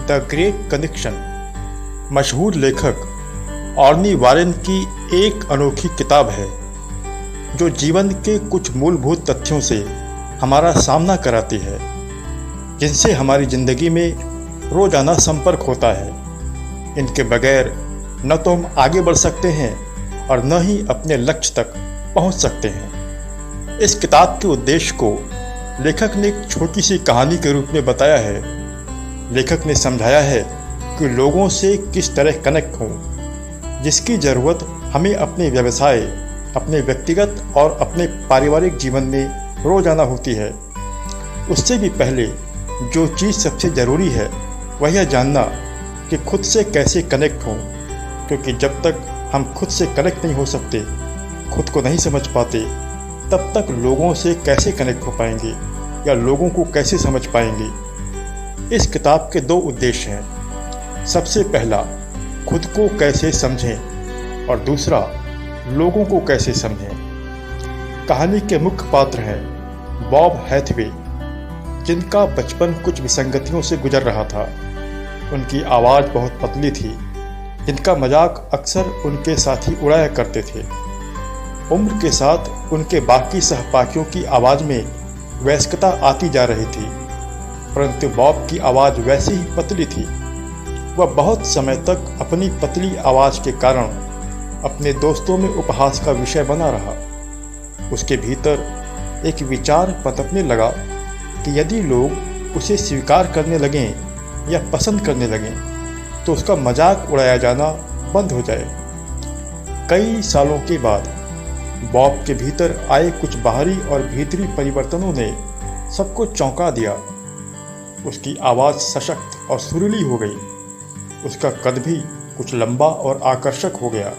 The great connection मशहूर लेखक ऑर्नी Warren की एक अनोखी किताब है जो जीवन के कुछ मूलभूत तथ्यों से हमारा सामना कराती है, जिनसे हमारी ज़िंदगी में रोज़ाना संपर्क होता है। इनके बगैर न तो हम आगे बढ़ सकते हैं और न ही अपने लक्ष्य तक पहुंच सकते हैं। इस किताब के उद्देश्य को लेखक ने एक छोटी सी कहानी के रूप में बताया है। लेखक ने समझाया है कि लोगों से किस तरह कनेक्ट हों, जिसकी ज़रूरत हमें अपने व्यवसाय, अपने व्यक्तिगत और अपने पारिवारिक जीवन में रोज़ाना होती है। उससे भी पहले जो चीज़ सबसे ज़रूरी है वह यह जानना कि खुद से कैसे कनेक्ट हों, क्योंकि जब तक हम खुद से कनेक्ट नहीं हो सकते, खुद को नहीं समझ पाते, तब तक लोगों से कैसे कनेक्ट हो पाएंगे या लोगों को कैसे समझ पाएंगे। इस किताब के दो उद्देश्य हैं। सबसे पहला, खुद को कैसे समझें और दूसरा, लोगों को कैसे समझें। कहानी के मुख्य पात्र हैं बॉब हैथवे, जिनका बचपन कुछ विसंगतियों से गुजर रहा था। उनकी आवाज़ बहुत पतली थी, जिनका मजाक अक्सर उनके साथी उड़ाया करते थे। उम्र के साथ उनके बाकी सहपाठियों की आवाज़ में वयस्कता आती जा रही थी, परंतु बॉब की आवाज़ वैसी ही पतली थी। वह बहुत समय तक अपनी पतली आवाज़ के कारण अपने दोस्तों में उपहास का विषय बना रहा। उसके भीतर एक विचार पनपने लगा कि यदि लोग उसे स्वीकार करने लगें या पसंद करने लगें तो उसका मजाक उड़ाया जाना बंद हो जाए। कई सालों के बाद बॉब के भीतर आए कुछ बाहरी और भीतरी परिवर्तनों ने सबको चौंका दिया। उसकी आवाज़ सशक्त और सुरीली हो गई। उसका कद भी कुछ लंबा और आकर्षक हो गया।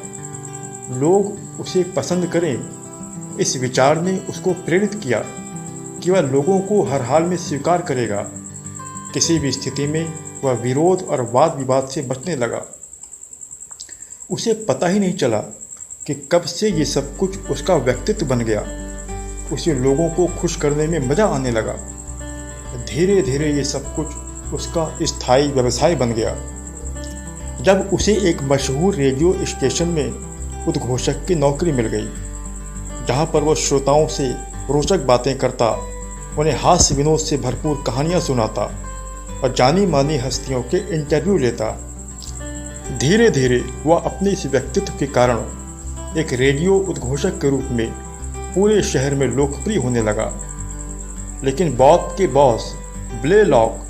लोग उसे पसंद करें, इस विचार ने उसको प्रेरित किया कि वह लोगों को हर हाल में स्वीकार करेगा। किसी भी स्थिति में वह विरोध और वाद विवाद से बचने लगा। उसे पता ही नहीं चला कि कब से ये सब कुछ उसका व्यक्तित्व बन गया। उसे लोगों को खुश करने में मज़ा आने लगा। धीरे धीरे ये सब कुछ उसका स्थायी व्यवसाय बन गया। जब उसे एक मशहूर रेडियो स्टेशन में उद्घोषक की नौकरी मिल गई, जहाँ पर वह श्रोताओं से रोचक बातें करता, उन्हें हास्य विनोद से भरपूर कहानियाँ सुनाता और जानी मानी हस्तियों के इंटरव्यू लेता। धीरे धीरे वह अपने इस व्यक्तित्व के कारण एक रेडियो उद्घोषक के रूप में पूरे शहर में लोकप्रिय होने लगा। लेकिन बॉब के बॉस ब्लेलॉक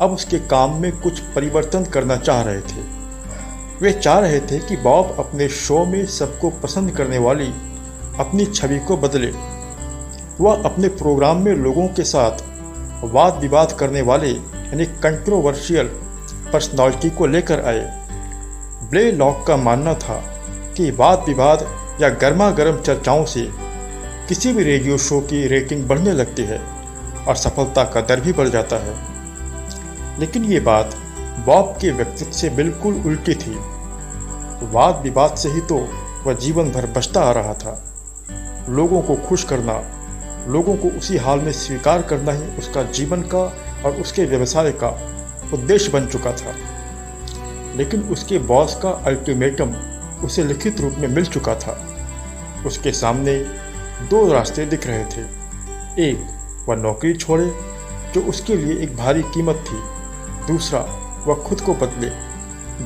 अब उसके काम में कुछ परिवर्तन करना चाह रहे थे। वे चाह रहे थे कि बॉब अपने शो में सबको पसंद करने वाली अपनी छवि को बदले। वह अपने प्रोग्राम में लोगों के साथ वाद विवाद करने वाले यानी कंट्रोवर्शियल पर्सनालिटी को लेकर आए। ब्लेलॉक का मानना था कि वाद विवाद या गर्मा गर्म चर्चाओं से किसी भी रेडियो शो की रेटिंग बढ़ने लगती है और सफलता का दर भी बढ़ जाता है। लेकिन ये बात बॉब के व्यक्तित्व से बिल्कुल उल्टी थी। वाद विवाद से ही तो वह जीवन भर बचता आ रहा था। लोगों को खुश करना, लोगों को उसी हाल में स्वीकार करना ही उसका जीवन का और उसके व्यवसाय का उद्देश्य बन चुका था। लेकिन उसके बॉस का अल्टीमेटम उसे लिखित रूप में मिल चुका था। उसके सामने दो रास्ते दिख रहे थे। एक, वह नौकरी छोड़े, जो उसके लिए एक भारी कीमत थी। दूसरा, वह खुद को बदले,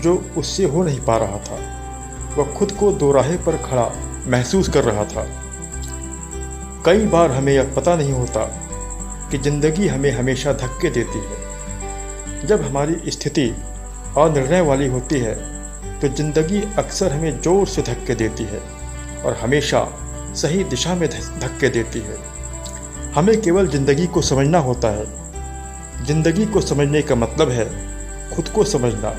जो उससे हो नहीं पा रहा था। वह खुद को दोराहे पर खड़ा महसूस कर रहा था। कई बार हमें यह पता नहीं होता कि ज़िंदगी हमें हमेशा धक्के देती है। जब हमारी स्थिति अनिर्णय वाली होती है तो ज़िंदगी अक्सर हमें जोर से धक्के देती है और हमेशा सही दिशा में धक्के देती है। हमें केवल ज़िंदगी को समझना होता है। ज़िंदगी को समझने का मतलब है खुद को समझना।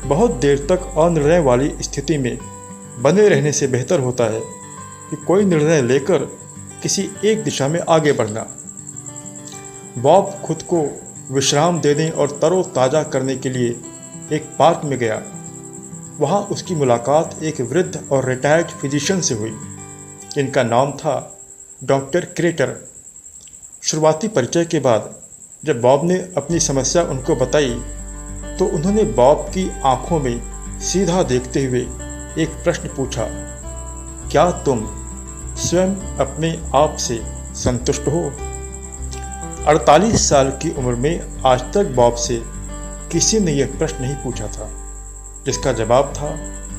बहुत देर तक अनिर्णय वाली स्थिति में बने रहने से बेहतर होता है कि कोई निर्णय लेकर किसी एक दिशा में आगे बढ़ना। बॉब खुद को विश्राम देने और तरोताज़ा करने के लिए एक पार्क में गया। वहाँ उसकी मुलाकात एक वृद्ध और रिटायर्ड फिजिशियन से हुई, जिनका नाम था डॉक्टर क्रेटर। शुरुआती परिचय के बाद जब बॉब ने अपनी समस्या उनको बताई तो उन्होंने बॉब की आंखों में सीधा देखते हुए एक प्रश्न पूछा, क्या तुम स्वयं अपने आप से संतुष्ट हो? 48 साल की उम्र में आज तक बॉब से किसी ने यह प्रश्न नहीं पूछा था, जिसका जवाब था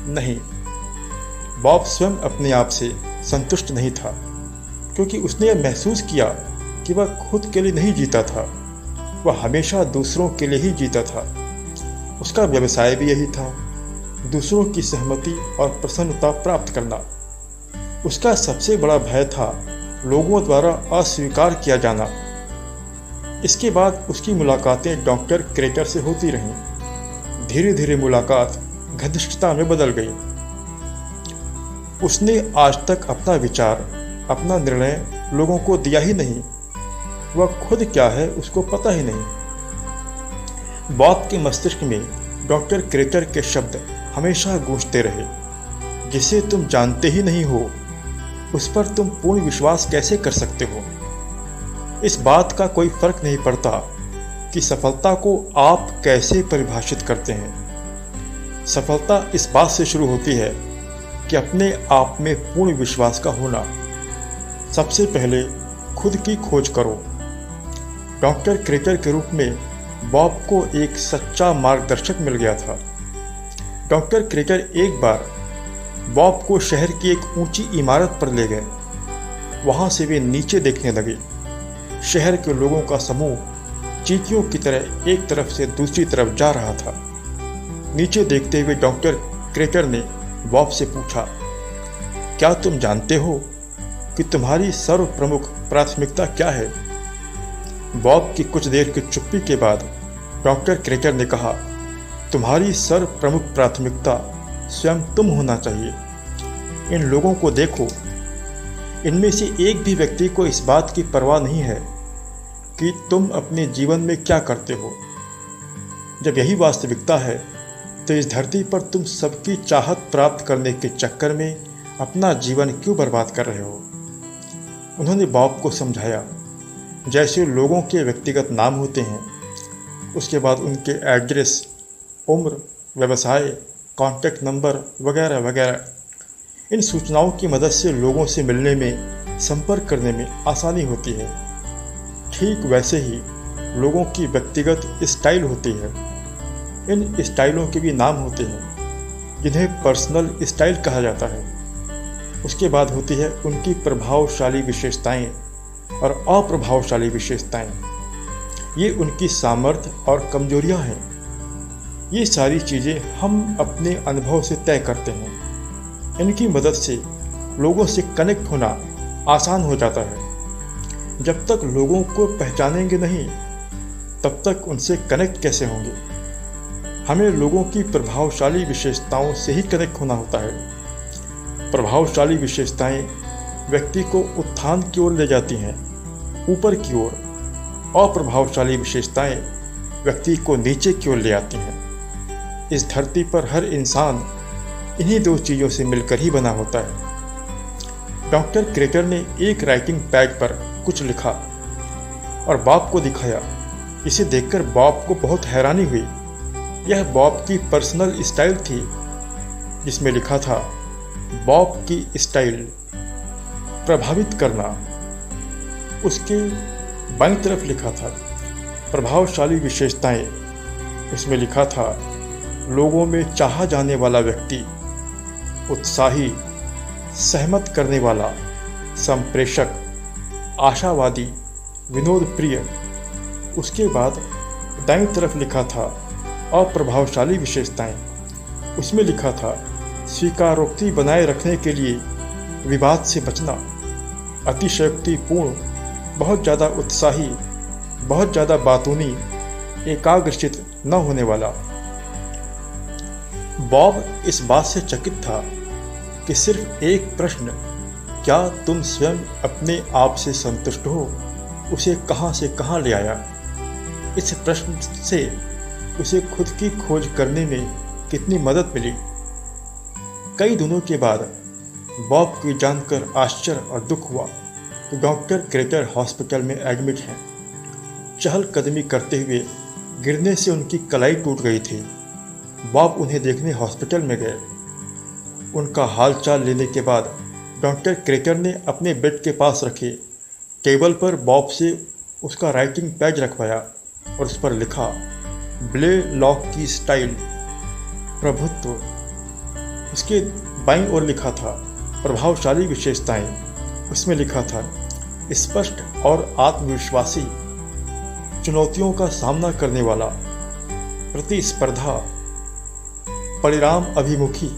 नहीं। बॉब स्वयं अपने आप से संतुष्ट नहीं था, क्योंकि उसने यह महसूस किया कि वह खुद के लिए नहीं जीता था, वह हमेशा दूसरों के लिए ही जीता था। उसका व्यवसाय भी यही था, दूसरों की सहमति और प्रसन्नता प्राप्त करना। उसका सबसे बड़ा भय था लोगों द्वारा अस्वीकार किया जाना। इसके बाद उसकी मुलाकातें डॉक्टर क्रेटर से होती रहीं। धीरे धीरे मुलाकात घनिष्ठता में बदल गई। उसने आज तक अपना विचार, अपना निर्णय लोगों को दिया ही नहीं। वह खुद क्या है उसको पता ही नहीं। बॉब के मस्तिष्क में डॉक्टर क्रेटर के शब्द हमेशा गूंजते रहे, जिसे तुम जानते ही नहीं हो उस पर तुम पूर्ण विश्वास कैसे कर सकते हो? इस बात का कोई फर्क नहीं पड़ता कि सफलता को आप कैसे परिभाषित करते हैं। सफलता इस बात से शुरू होती है कि अपने आप में पूर्ण विश्वास का होना। सबसे पहले खुद की खोज करो। डॉक्टर क्रेटर के रूप में बॉब को एक सच्चा मार्गदर्शक मिल गया था। डॉक्टर क्रेटर एक बार बॉब को शहर की एक ऊंची इमारत पर ले गए। वहां से वे नीचे देखने लगे। शहर के लोगों का समूह चींटियों की तरह एक तरफ से दूसरी तरफ जा रहा था। नीचे देखते हुए डॉक्टर क्रेटर ने बॉब से पूछा, क्या तुम जानते हो कि तुम्हारी सर्व प्रमुख प्राथमिकता क्या है? बॉब की कुछ देर की चुप्पी के बाद डॉक्टर क्रेटर ने कहा, तुम्हारी सर्व प्रमुख प्राथमिकता स्वयं तुम होना चाहिए। इन लोगों को देखो, इनमें से एक भी व्यक्ति को इस बात की परवाह नहीं है कि तुम अपने जीवन में क्या करते हो। जब यही वास्तविकता है तो इस धरती पर तुम सबकी चाहत प्राप्त करने के चक्कर में अपना जीवन क्यों बर्बाद कर रहे हो? उन्होंने बॉब को समझाया, जैसे लोगों के व्यक्तिगत नाम होते हैं, उसके बाद उनके एड्रेस, उम्र, व्यवसाय, कॉन्टैक्ट नंबर वगैरह वगैरह, इन सूचनाओं की मदद से लोगों से मिलने में, संपर्क करने में आसानी होती है। ठीक वैसे ही लोगों की व्यक्तिगत स्टाइल होती है। इन स्टाइलों के भी नाम होते हैं, जिन्हें पर्सनल स्टाइल कहा जाता है। उसके बाद होती है उनकी प्रभावशाली विशेषताएं और अप्रभावशाली विशेषताएं। ये उनकी सामर्थ्य और कमजोरियां हैं। ये सारी चीज़ें हम अपने अनुभव से तय करते हैं। इनकी मदद से लोगों से कनेक्ट होना आसान हो जाता है। जब तक लोगों को पहचानेंगे नहीं, तब तक उनसे कनेक्ट कैसे होंगे? हमें लोगों की प्रभावशाली विशेषताओं से ही कनेक्ट होना होता है। प्रभावशाली विशेषताएं व्यक्ति को उत्थान की ओर ले जाती हैं, ऊपर की ओर। अप्रभावशाली विशेषताएं व्यक्ति को नीचे की ओर ले आती हैं। इस धरती पर हर इंसान इन्हीं दो चीज़ों से मिलकर ही बना होता है। डॉक्टर क्रेटर ने एक राइटिंग पैड पर कुछ लिखा और बॉब को दिखाया। इसे देखकर बॉब को बहुत हैरानी हुई। यह बॉब की पर्सनल स्टाइल थी, जिसमें लिखा था, बॉब की स्टाइल प्रभावित करना। उसके बाईं तरफ लिखा था, प्रभावशाली विशेषताएं। उसमें लिखा था, लोगों में चाहा जाने वाला व्यक्ति, उत्साही, सहमत करने वाला, संप्रेषक, आशावादी, विनोद प्रिय। उसके बाद दाईं तरफ लिखा था, अप्रभावशाली विशेषताएं। उसमें लिखा था, स्वीकारोक्ति बनाए रखने के लिए विवाद से बचना, अतिशयोक्तिपूर्ण, बहुत ज़्यादा उत्साही, बहुत ज़्यादा बातूनी, एकाग्रचित न होने वाला। बॉब इस बात से चकित था कि सिर्फ एक प्रश्न, क्या तुम स्वयं अपने आप से संतुष्ट हो, उसे कहाँ से कहाँ ले आया। इस प्रश्न से उसे खुद की खोज करने में कितनी मदद मिली। कई दिनों के बाद बॉब को जानकर आश्चर्य और दुख हुआ कि डॉक्टर क्रेटर हॉस्पिटल में एडमिट हैं। चहलकदमी करते हुए गिरने से उनकी कलाई टूट गई थी। बॉब उन्हें देखने हॉस्पिटल में गए। उनका हाल चाल लेने के बाद डॉक्टर क्रेकर ने अपने बेड के पास रखे टेबल पर बॉब से उसका राइटिंग पैड रखवाया और उस पर लिखा, ब्लेलॉक की स्टाइल, प्रभुत्व। उसके बाईं ओर लिखा था, प्रभावशाली विशेषताएं। उसमें लिखा था, स्पष्ट और आत्मविश्वासी, चुनौतियों का सामना करने वाला, प्रतिस्पर्धा, परिणाम अभिमुखी,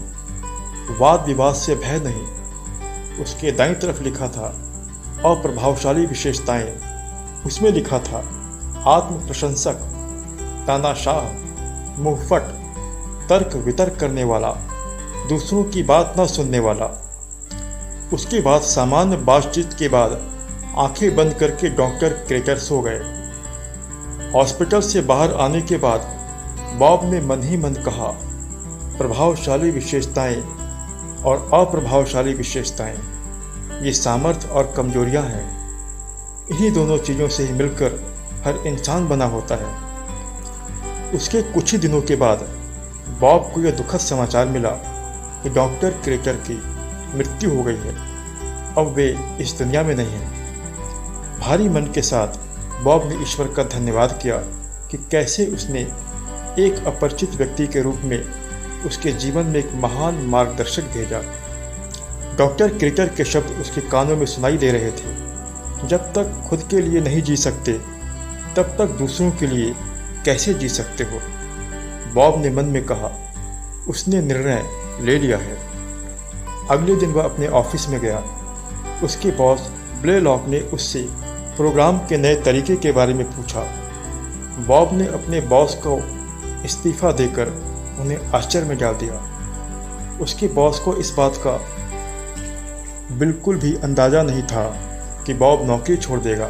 वाद विवाद से भय नहीं। उसके दाईं तरफ लिखा था, अप्रभावशाली विशेषताएं। उसमें लिखा था, आत्म प्रशंसक, तानाशाह, मुंहफट, तर्क वितर्क करने वाला, दूसरों की बात न सुनने वाला। उसके बाद सामान्य बातचीत के बाद आंखें बंद करके डॉक्टर क्रेकर सो गए। हॉस्पिटल से बाहर आने के बाद बॉब ने मन ही मन कहा, प्रभावशाली विशेषताएं और अप्रभावशाली विशेषताएं, ये सामर्थ्य और कमजोरियां हैं। इन्हीं दोनों चीज़ों से ही मिलकर हर इंसान बना होता है। उसके कुछ ही दिनों के बाद बॉब को यह दुखद समाचार मिला कि डॉक्टर क्रेकर की मृत्यु हो गई है। अब वे इस दुनिया में नहीं हैं। भारी मन के साथ बॉब ने ईश्वर का धन्यवाद किया कि कैसे उसने एक अपरिचित व्यक्ति के रूप में उसके जीवन में एक महान मार्गदर्शक भेजा। डॉक्टर क्रेकर के शब्द उसके कानों में सुनाई दे रहे थे, जब तक खुद के लिए नहीं जी सकते तब तक दूसरों के लिए कैसे जी सकते हो। बॉब ने मन में कहा, उसने निर्णय ले लिया है। अगले दिन वह अपने ऑफिस में गया। उसके बॉस ब्लेलॉक ने उससे प्रोग्राम के नए तरीके के बारे में पूछा। बॉब ने अपने बॉस को इस्तीफा देकर उन्हें आश्चर्य में डाल दिया। उसके बॉस को इस बात का बिल्कुल भी अंदाज़ा नहीं था कि बॉब नौकरी छोड़ देगा।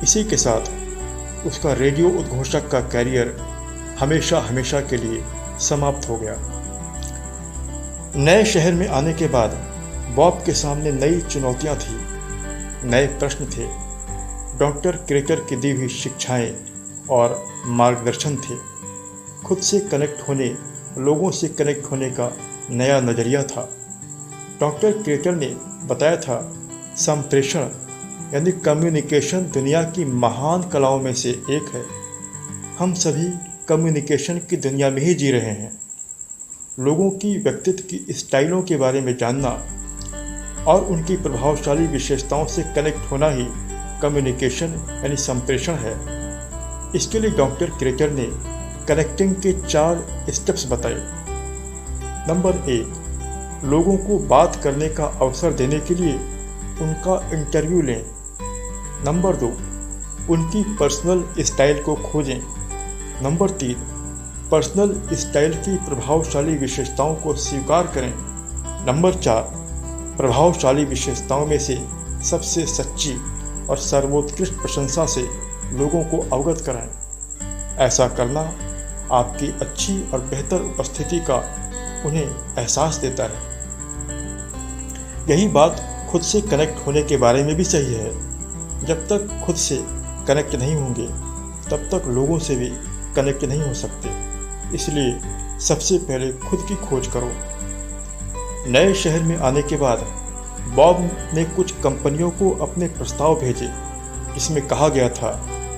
इसी के साथ उसका रेडियो उद्घोषक का कैरियर हमेशा हमेशा के लिए समाप्त हो गया। नए शहर में आने के बाद बॉब के सामने नई चुनौतियां थी, नए प्रश्न थे। डॉक्टर क्रेकर की दी हुई शिक्षाएं और मार्गदर्शन थे। खुद से कनेक्ट होने, लोगों से कनेक्ट होने का नया नज़रिया था। डॉक्टर क्रेकर ने बताया था, संप्रेषण यानी कम्युनिकेशन दुनिया की महान कलाओं में से एक है। हम सभी कम्युनिकेशन की दुनिया में ही जी रहे हैं। लोगों की व्यक्तित्व की स्टाइलों के बारे में जानना और उनकी प्रभावशाली विशेषताओं से कनेक्ट होना ही कम्युनिकेशन यानी संप्रेषण है। इसके लिए डॉक्टर क्रेकर ने कनेक्टिंग के 4 स्टेप्स बताए। नंबर 1, लोगों को बात करने का अवसर देने के लिए उनका इंटरव्यू लें। नंबर 2, उनकी पर्सनल स्टाइल को खोजें। नंबर 3, पर्सनल स्टाइल की प्रभावशाली विशेषताओं को स्वीकार करें। नंबर 4, प्रभावशाली विशेषताओं में से सबसे सच्ची और सर्वोत्कृष्ट प्रशंसा से लोगों को अवगत कराएं। ऐसा करना आपकी अच्छी और बेहतर उपस्थिति का उन्हें एहसास देता है। यही बात खुद से कनेक्ट होने के बारे में भी सही है। जब तक खुद से कनेक्ट नहीं होंगे तब तक लोगों से भी कनेक्ट नहीं हो सकते। इसलिए सबसे पहले खुद की खोज करो। नए शहर में आने के बाद बॉब ने कुछ कंपनियों को अपने प्रस्ताव भेजे, जिसमें कहा गया था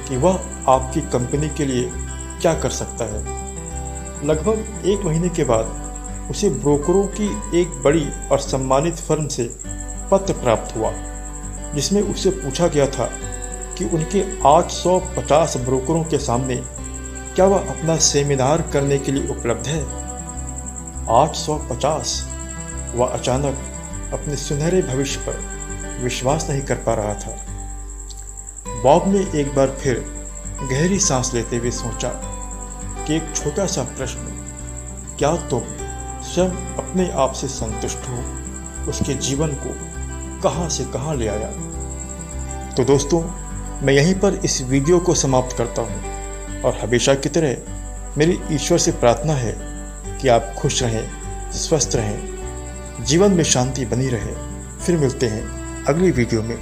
कि वह आपकी कंपनी के लिए क्या कर सकता है। लगभग 1 महीने के बाद उसे ब्रोकरों की एक बड़ी और सम्मानित फर्म से पत्र प्राप्त हुआ, जिसमें उससे पूछा गया था कि उनके 850 ब्रोकरों के सामने क्या वह अपना सेमिनार करने के लिए उपलब्ध है। 850! वह अचानक अपने सुनहरे भविष्य पर विश्वास नहीं कर पा रहा था। बॉब ने एक बार फिर गहरी सांस लेते हुए सोचा कि एक छोटा सा प्रश्न, क्या तुम स्वयं अपने आप से संतुष्ट हो, उसके जीवन को कहां से कहां ले आया। तो दोस्तों, मैं यहीं पर इस वीडियो को समाप्त करता हूं और हमेशा की तरह मेरी ईश्वर से प्रार्थना है कि आप खुश रहें, स्वस्थ रहें, जीवन में शांति बनी रहे। फिर मिलते हैं अगली वीडियो में।